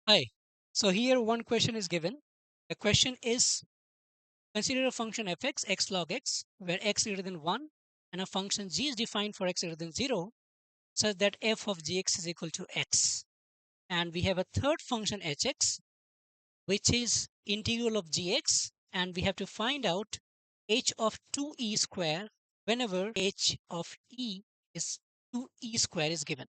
Hi. So here one question is given. The question is consider a function fx x log x where x greater than 1 and a function g is defined for x greater than 0 such that f of gx is equal to x. And we have a third function hx which is integral of gx, and we have to find out h of 2e square whenever h of e is 2e square is given.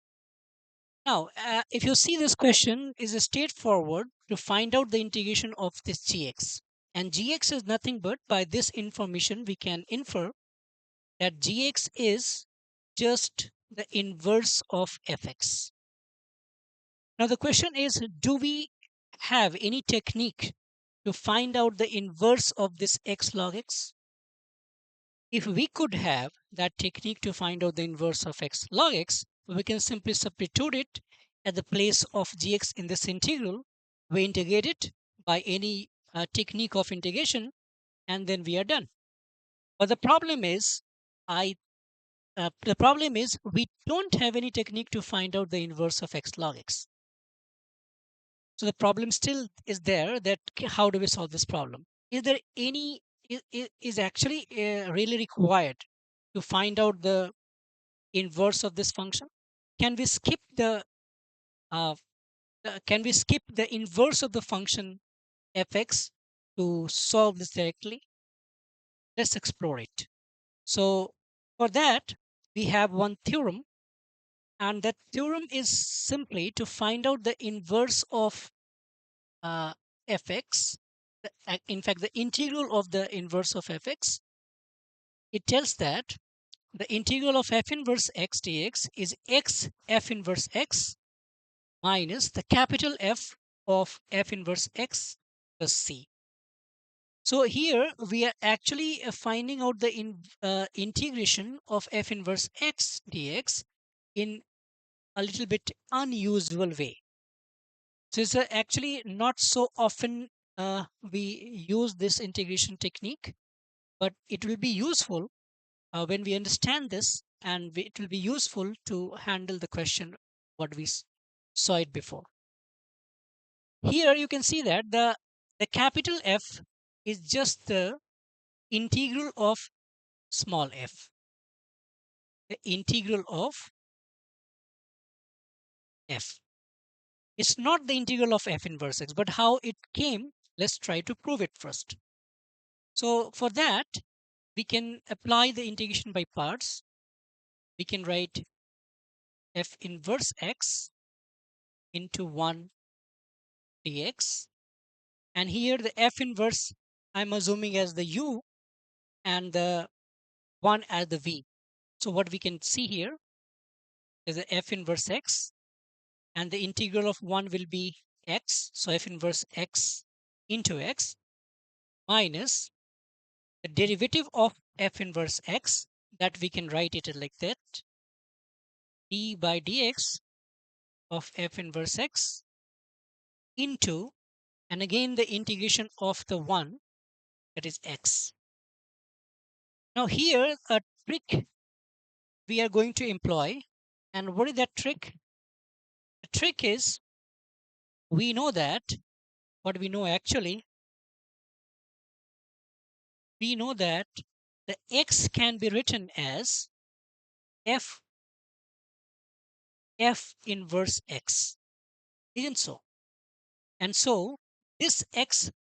Now, if you see, this question is straightforward to find out the integration of this gx. And gx is nothing but, by this information, we can infer that gx is just the inverse of fx. Now, the question is, do we have any technique to find out the inverse of this x log x? If we could have that technique to find out the inverse of x log x, we can simply substitute it at the place of gx in this integral. We integrate it by any technique of integration, and then we are done. But I the problem is we don't have any technique to find out the inverse of x log x. So the problem still is there, that how do we solve this problem? Is there any is actually really required to find out the inverse of this function? Can we skip uh, can we skip the inverse of the function fx to solve this directly? Let's explore it. So for that, we have one theorem, and that theorem is simply to find out the inverse of uh, fx. In fact, the integral of the inverse of fx. It tells that the integral of f inverse x dx is x f inverse x minus the capital F of f inverse x plus c. So here we are actually finding out the integration of f inverse x dx in a little bit unusual way. So it's actually not so often we use this integration technique, but it will be useful when we understand this, and it will be useful to handle the question what we saw it before. Here you can see that the capital F is just the integral of small f, the integral of f. It's not the integral of f inverse x, but how it came, let's try to prove it first. So for that, we can apply the integration by parts. We can write f inverse x into 1 dx, and here the f inverse I'm assuming as the u and the 1 as the v. So what we can see here is the f inverse x, and the integral of 1 will be x, so f inverse x into x minus the derivative of f inverse x, that we can write it like that, d by dx of f inverse x into, and again the integration of the 1, that is x. Now here a trick we are going to employ, and what is that trick? The trick is, we know that what we know actually, we know that the x can be written as f inverse x, isn't so? And so this x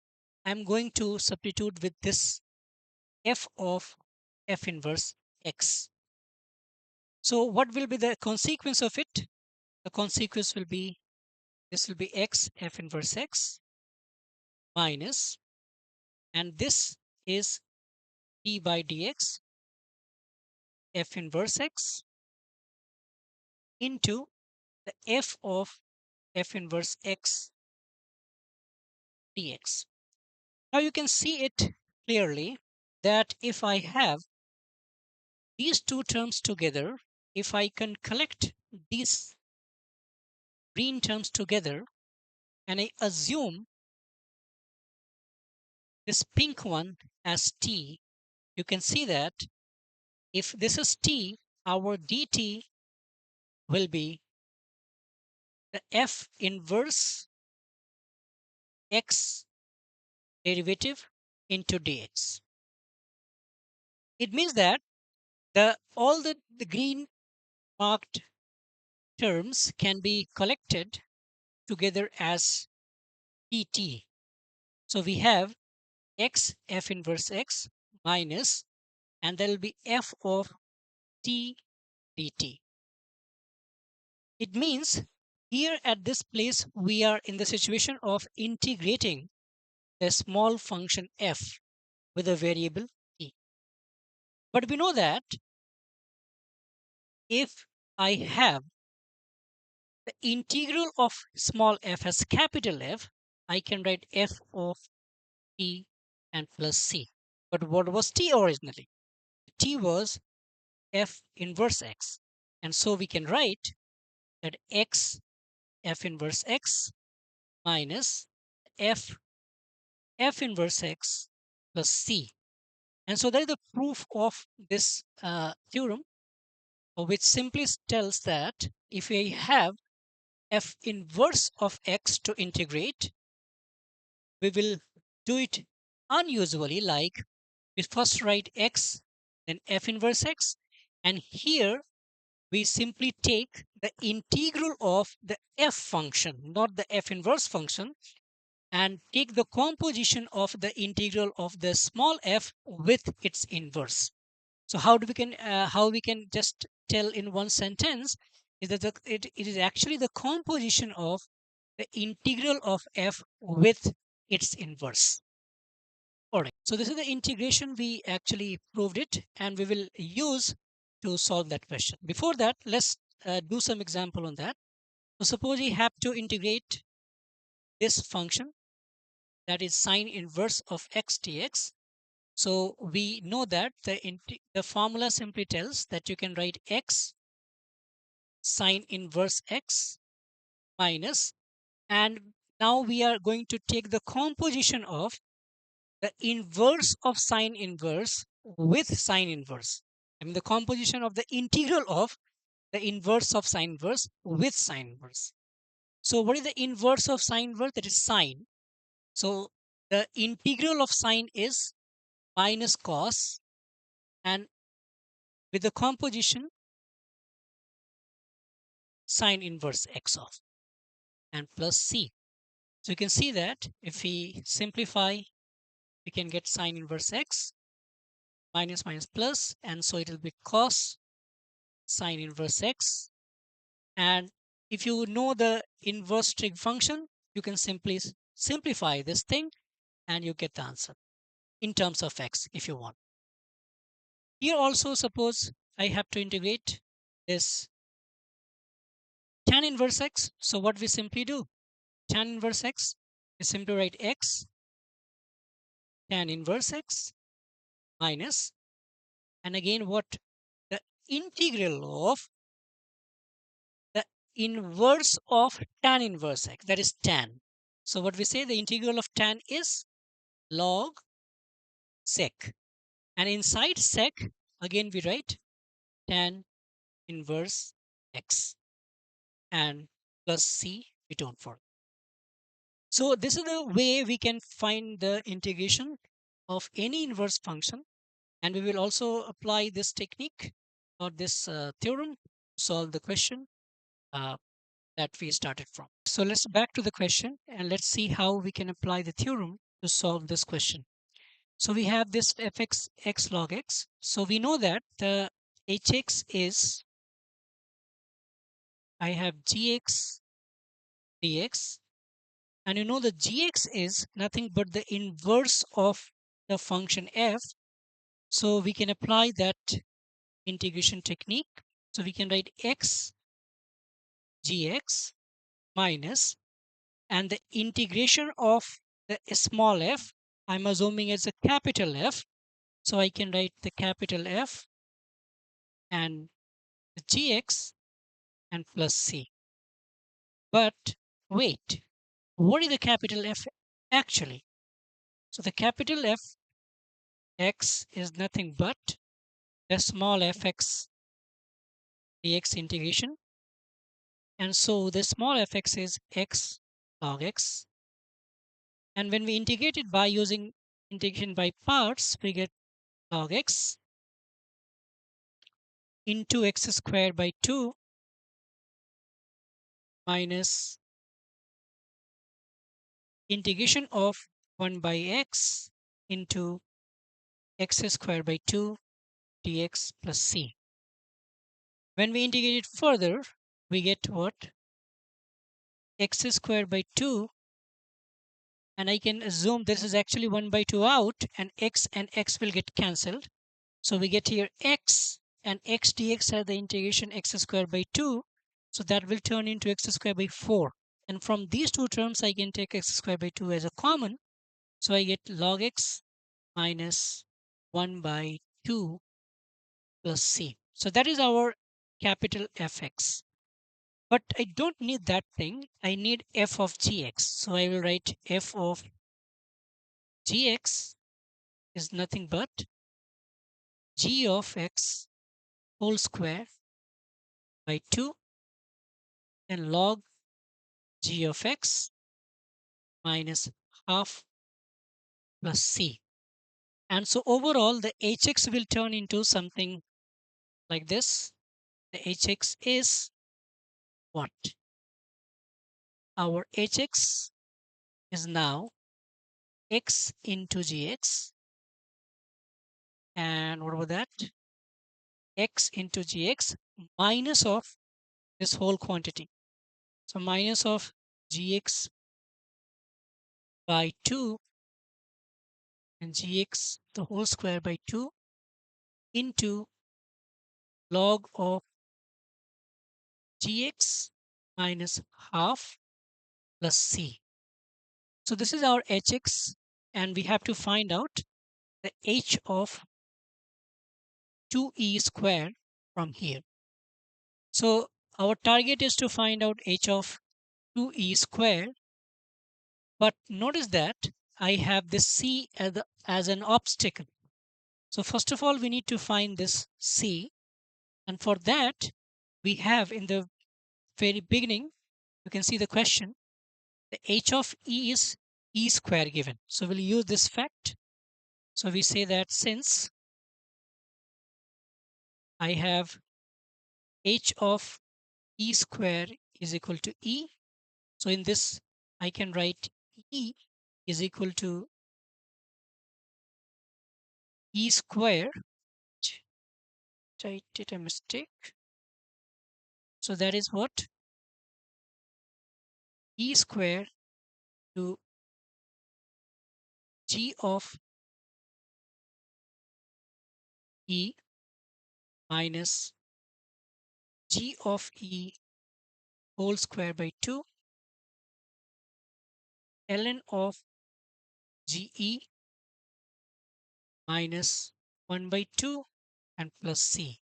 I'm going to substitute with this f of f inverse x. So what will be the consequence of it? The consequence will be, this will be x f inverse x minus, and this is d by dx f inverse x into the f of f inverse x dx. Now you can see it clearly that if I have these two terms together, if I can collect these green terms together and I assume this pink one as t, you can see that if this is t, our dt will be the f inverse x derivative into dx. It means that all the green marked terms can be collected together as pt. So we have x f inverse x minus, and there will be f of t dt. It means here at this place we are in the situation of integrating a small function f with a variable t. But we know that if I have the integral of small f as capital F, I can write f of t and plus c. But what was t originally? T was f inverse x. And so we can write that x f inverse x minus f inverse x plus c. And so that is the proof of this theorem, which simply tells that if we have f inverse of x to integrate, we will do it unusually, like we first write x, then f inverse x, and here we simply take the integral of the f function, not the f inverse function, and take the composition of the integral of the small f with its inverse. So how we can just tell in one sentence is that it is actually the composition of the integral of f with its inverse. All right. So this is the integration. We actually proved it, and we will use to solve that question. Before that, let's do some example on that. So suppose we have to integrate this function, that is sine inverse of x dx. So we know that the formula simply tells that you can write x sine inverse x minus, and now we are going to take the composition of the inverse of sine inverse with sine inverse. I mean the composition of the integral of the inverse of sine inverse with sine inverse. So what is the inverse of sine inverse? That is sine. So the integral of sine is minus cos, and with the composition sine inverse x of, and plus c. So you can see that if we simplify, we can get sine inverse x minus minus plus, and so it will be cos sine inverse x. And if you know the inverse trig function, you can simply simplify this thing and you get the answer in terms of x if you want. Here also, suppose I have to integrate this tan inverse x. So what we simply do, tan inverse x, we simply write x tan inverse x minus, and again what, the integral of the inverse of tan inverse x, that is tan. So what we say, the integral of tan is log sec, and inside sec again we write tan inverse x and plus c, we don't forget. So this is the way we can find the integration of any inverse function, and we will also apply this technique or this theorem to solve the question uh, that we started from. So let's back to the question and let's see how we can apply the theorem to solve this question. So we have this fx x log x. So we know that the hx is, I have gx dx, and you know the gx is nothing but the inverse of the function f. So we can apply that integration technique. So we can write x gx minus, and the integration of the small f, I'm assuming it's a capital F. So I can write the capital F and the gx and plus c. But wait, what is the capital F actually? So the capital F x is nothing but the small fx dx integration. And so the small fx is x log x And when we integrate it by using integration by parts, we get log x into x squared by 2 minus integration of 1 by x into x squared by 2 dx plus c. When we integrate it further, we get what? X squared by 2, and I can assume this is actually 1 by 2 out, and x will get cancelled. So we get here x and x dx as the integration x squared by 2. So that will turn into x squared by 4. And from these two terms, I can take x squared by 2 as a common. So I get log x minus 1 by 2 plus c. So that is our capital Fx. But I don't need that thing. I need f of gx. So I will write f of gx is nothing but g of x whole square by 2 and log g of x minus half plus c. And so overall, the hx will turn into something like this. The hx is what? Our hx is now x into gx. And what about that? X into gx minus of this whole quantity. So minus of gx by 2 and gx the whole square by 2 into log of gx minus half plus c. So this is our hx, and we have to find out the h of 2e square from here. So our target is to find out h of 2e square, but notice that I have this c as an obstacle. So first of all, we need to find this c, and for that, we have in the very beginning, you can see the question, the h of e is e square given. So we'll use this fact. So we say that since I have h of e square is equal to e, so in this I can write e is equal to e square. I did a mistake. So that is what? E square to g of e minus g of e whole square by 2 ln of ge minus 1 by 2 and plus c.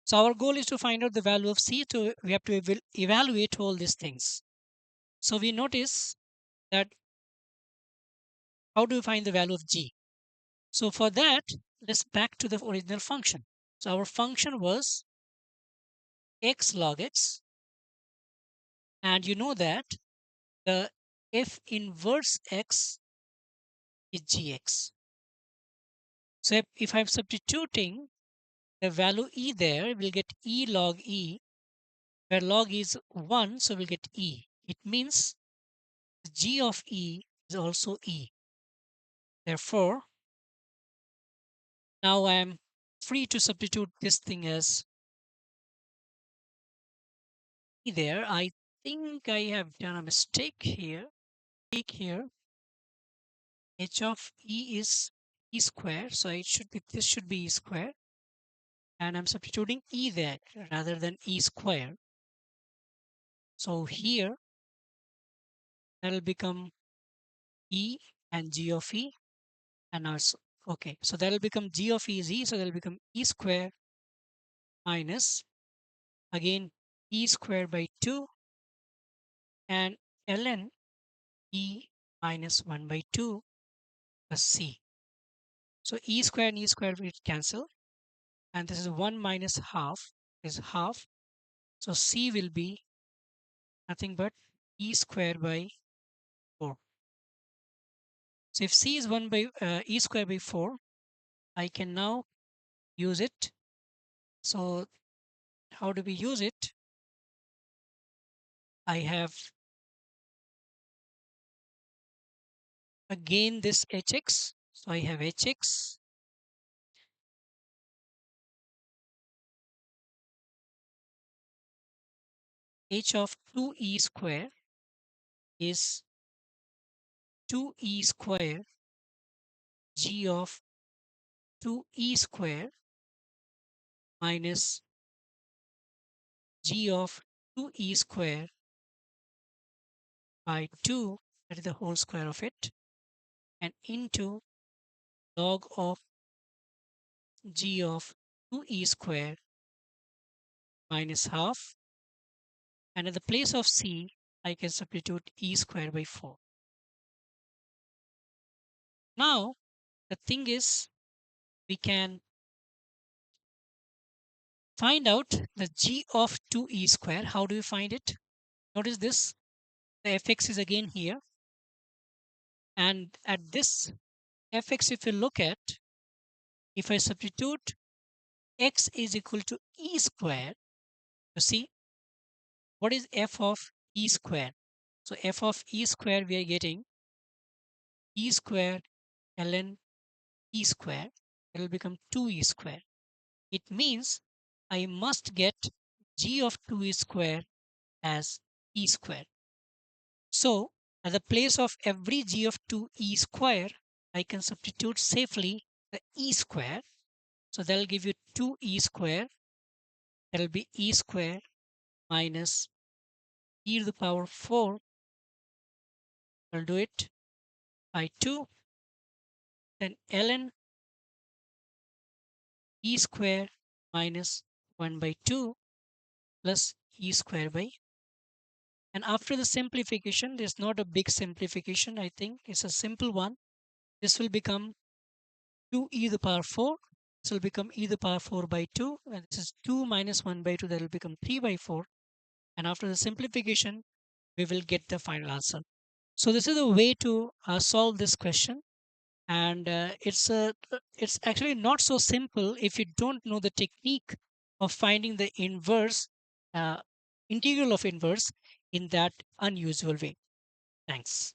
So our goal is to find out the value of c. So we have to evaluate all these things. So we notice that how do we find the value of g? So for that, let's back to the original function. So our function was x log x, and you know that the f inverse x is gx. So if I'm substituting the value e there, we'll get e log e, where log is 1, so we'll get e. It means g of e is also e. Therefore, now I am free to substitute this thing as e there. I think I have done a mistake here. H of e is e square, so it should be this should be e square, and I'm substituting e there rather than e square. So here that will become e and g of e, and also okay. So that will become g of e is e, so that will become e square minus again e square by 2 and ln e minus 1 by 2 plus c. So e square and e square will cancel, and this is 1 minus half is half. So c will be nothing but e square by 4. So if c is 1 by e square by 4, I can now use it. So how do we use it? I have again this hx. So I have hx h of 2e square is 2e square g of 2e square minus g of 2e square by 2, that is the whole square of it, and into log of g of 2e square minus half, and at the place of c I can substitute e square by 4. Now the thing is, we can find out the g of 2e square. How do we find it? Notice this, the fx is again here, and at this fx, if you look at, if I substitute x is equal to e square, you see what is f of e square? So f of e square, we are getting e square ln e square. It will become 2e square. It means I must get g of 2e square as e square. So at the place of every g of 2e square, I can substitute safely the e square. So that will give you 2e square. That will be e square minus e to the power 4. I'll do it by 2. Then ln e square minus 1 by 2 plus e square by. And after the simplification, there's not a big simplification. I think it's a simple one. This will become 2e to the power 4. This will become e to the power 4 by 2. And this is 2 minus 1 by 2. That will become 3 by 4. And after the simplification, we will get the final answer. So this is the way to solve this question. And it's actually not so simple if you don't know the technique of finding the inverse, uh, integral of inverse in that unusual way. Thanks.